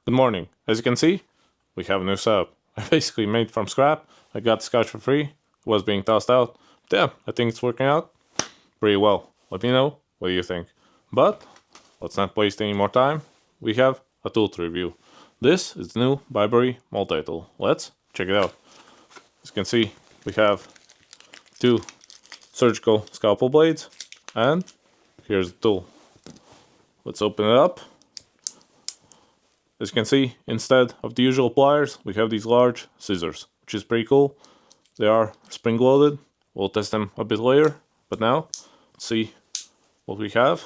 Good morning. As you can see, we have a new setup. I basically made from scrap. I got the scotch for free. It was being tossed out. But yeah, I think it's working out pretty well. Let me know what you think. But let's not waste any more time. We have a tool to review. This is the new BIBURY Multitool. Let's check it out. As you can see, we have two surgical scalpel blades, and here's the tool. Let's open it up. As you can see, instead of the usual pliers, we have these large scissors, which is pretty cool. They are spring-loaded. We'll test them a bit later, but now let's see what we have.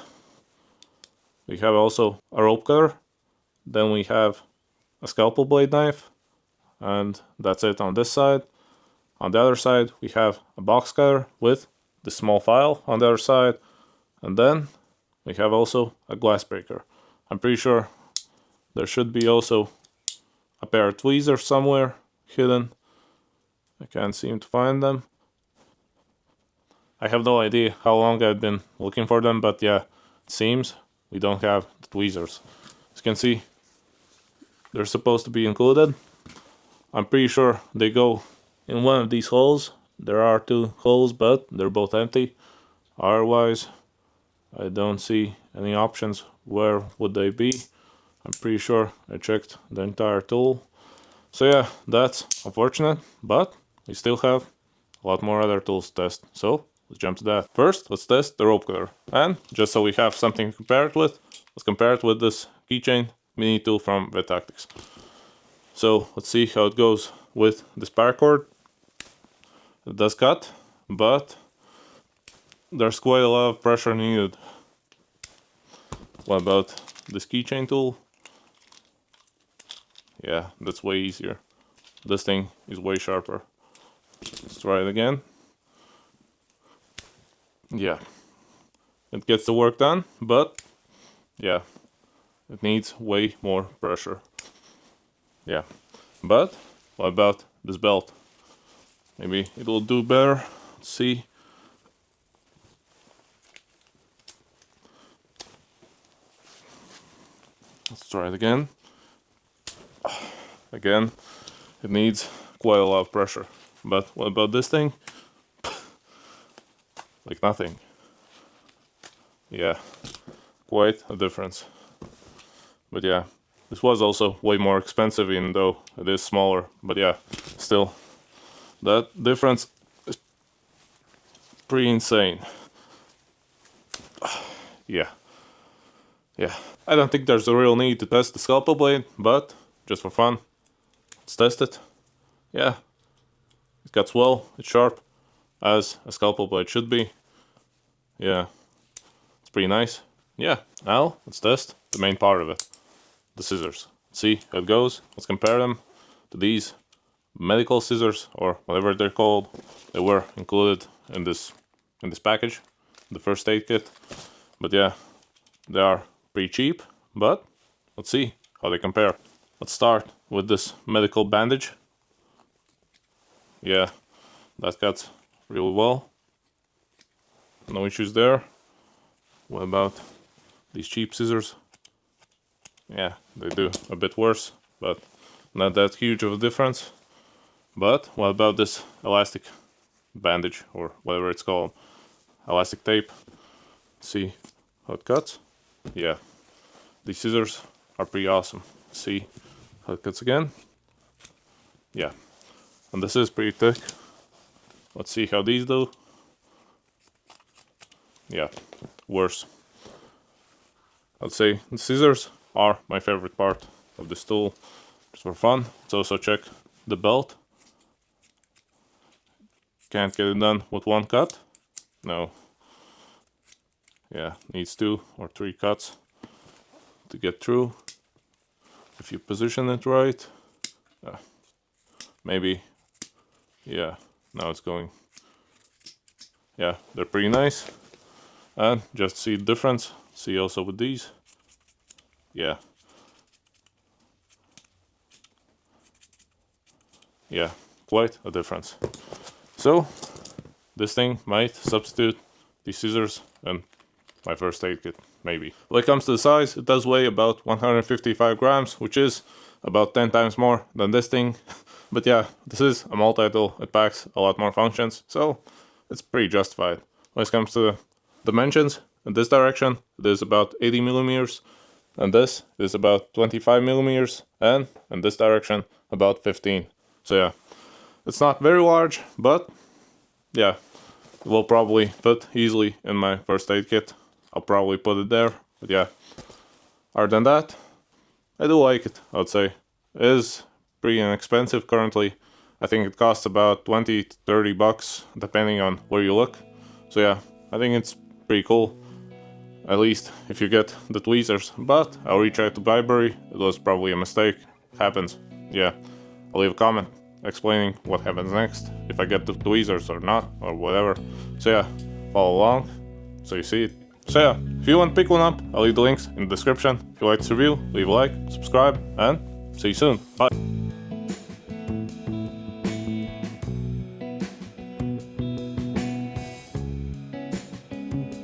We have also a rope cutter. Then we have a scalpel blade knife, and that's it on this side. On the other side, we have a box cutter with the small file on the other side, and then we have also a glass breaker. I'm pretty sure there should be also a pair of tweezers somewhere hidden. I can't seem to find them. I have no idea how long I've been looking for them, but yeah, it seems we don't have the tweezers. As you can see, they're supposed to be included. I'm pretty sure they go in one of these holes. There are two holes, but they're both empty. Otherwise, I don't see any options. Where would they be? I'm pretty sure I checked the entire tool. So yeah, that's unfortunate, but we still have a lot more other tools to test. So let's jump to that. First, let's test the rope cutter. And just so we have something to compare it with, let's compare it with this keychain mini tool from Tactics. So let's see how it goes with this paracord. It does cut, but there's quite a lot of pressure needed. What about this keychain tool? Yeah, that's way easier. This thing is way sharper. Let's try it again. Yeah, it gets the work done, but yeah, it needs way more pressure. Yeah, but what about this belt? Maybe it will do better. Let's see. Let's try it again. Again, it needs quite a lot of pressure. But what about this thing? Like nothing. Yeah, quite a difference. But yeah, this was also way more expensive, even though it is smaller. But yeah, still, that difference is pretty insane. Yeah. I don't think there's a real need to test the scalpel blade, but just for fun, let's test it. Yeah, it cuts well, it's sharp, as a scalpel blade should be. Yeah, it's pretty nice. Yeah, now let's test the main part of it, the scissors. Let's see how it goes. Let's compare them to these medical scissors, or whatever they're called. They were included in this package, the first aid kit. But yeah, they are pretty cheap, but let's see how they compare. Let's start with this medical bandage. Yeah, that cuts really well. No issues there. What about these cheap scissors? Yeah, they do a bit worse, but not that huge of a difference. But what about this elastic bandage, or whatever it's called? Elastic tape. Let's see how it cuts. Yeah, these scissors are pretty awesome. See how it cuts again. Yeah, and this is pretty thick. Let's see how these do. Yeah, worse. I'd say the scissors are my favorite part of this tool, just for fun. Let's also check the belt. Can't get it done with one cut. No. Yeah, needs 2 or 3 cuts to get through. If you position it right, maybe. Yeah, now it's going. Yeah, they're pretty nice. And just see the difference. See also with these. Yeah. Yeah, quite a difference. So, this thing might substitute these scissors and my first aid kit. maybe. When it comes to the size, it does weigh about 155 grams, which is about 10 times more than this thing. But yeah, this is a multi-tool, it packs a lot more functions, so it's pretty justified. When it comes to dimensions, in this direction, it is about 80 millimeters, and this is about 25 millimeters, and in this direction, about 15. So yeah, it's not very large, but yeah, it will probably fit easily in my first aid kit. I'll probably put it there, but yeah. Other than that, I do like it, I would say. It is pretty inexpensive currently. I think it costs about 20 to 30 bucks, depending on where you look. So yeah, I think it's pretty cool. At least if you get the tweezers. But I'll reach out to BIBURY. It was probably a mistake. Happens. Yeah. I'll leave a comment explaining what happens next, if I get the tweezers or not, or whatever. So yeah, follow along so you see it. So yeah, if you want to pick one up, I'll leave the links in the description. If you like this review, leave a like, subscribe, and see you soon. Bye.